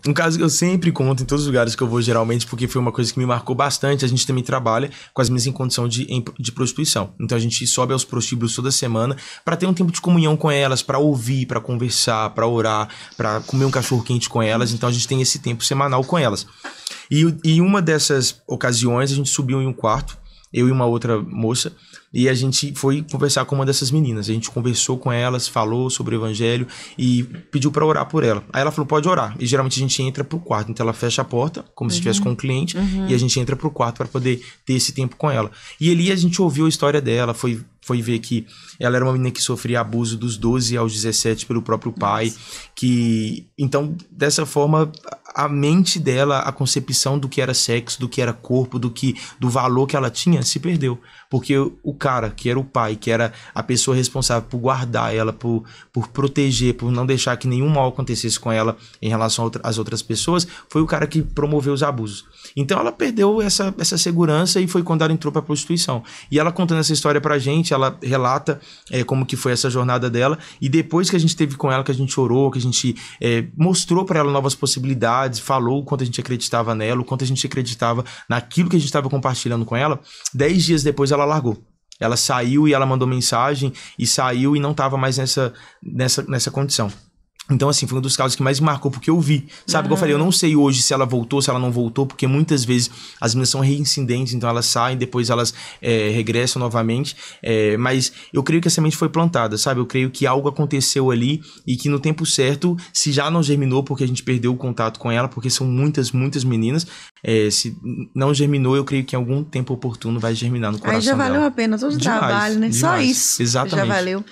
Um caso que eu sempre conto em todos os lugares que eu vou, geralmente, porque foi uma coisa que me marcou bastante. A gente também trabalha com as meninas em condição de prostituição. Então a gente sobe aos prostíbulos toda semana para ter um tempo de comunhão com elas, para ouvir, para conversar, para orar, para comer um cachorro quente com elas. Então a gente tem esse tempo semanal com elas. E uma dessas ocasiões a gente subiu em um quarto, eu e uma outra moça, e a gente foi conversar com uma dessas meninas. A gente conversou com elas, falou sobre o evangelho e pediu pra orar por ela. Aí ela falou, pode orar. E geralmente a gente entra pro quarto. Então ela fecha a porta, como se estivesse com um cliente, e a gente entra pro quarto pra poder ter esse tempo com ela. E ali a gente ouviu a história dela, foi ver que ela era uma menina que sofria abuso dos 12 aos 17 pelo próprio pai, que então dessa forma a mente dela, a concepção do que era sexo, do que era corpo, do valor que ela tinha se perdeu, porque o cara que era o pai, que era a pessoa responsável por guardar ela, por proteger, por não deixar que nenhum mal acontecesse com ela em relação às outras pessoas, foi o cara que promoveu os abusos. Então ela perdeu essa segurança e foi quando ela entrou pra prostituição. E ela contando essa história pra gente, ela relata como que foi essa jornada dela, e depois que a gente teve com ela, que a gente orou, que a gente mostrou pra ela novas possibilidades, falou o quanto a gente acreditava nela, o quanto a gente acreditava naquilo que a gente estava compartilhando com ela, 10 dias depois ela largou. Ela saiu e ela mandou mensagem e saiu e não estava mais nessa condição. Então, assim, foi um dos casos que mais me marcou, porque eu vi. Sabe, como eu falei, eu não sei hoje se ela voltou, se ela não voltou, porque muitas vezes as meninas são reincidentes, então elas saem, depois elas regressam novamente. Mas eu creio que a semente foi plantada, sabe? Eu creio que algo aconteceu ali e que no tempo certo, se já não germinou, porque a gente perdeu o contato com ela, porque são muitas, muitas meninas, se não germinou, eu creio que em algum tempo oportuno vai germinar no coração dela. Aí já valeu a pena todo o trabalho, né? Demais. Só isso. Exatamente. Já valeu.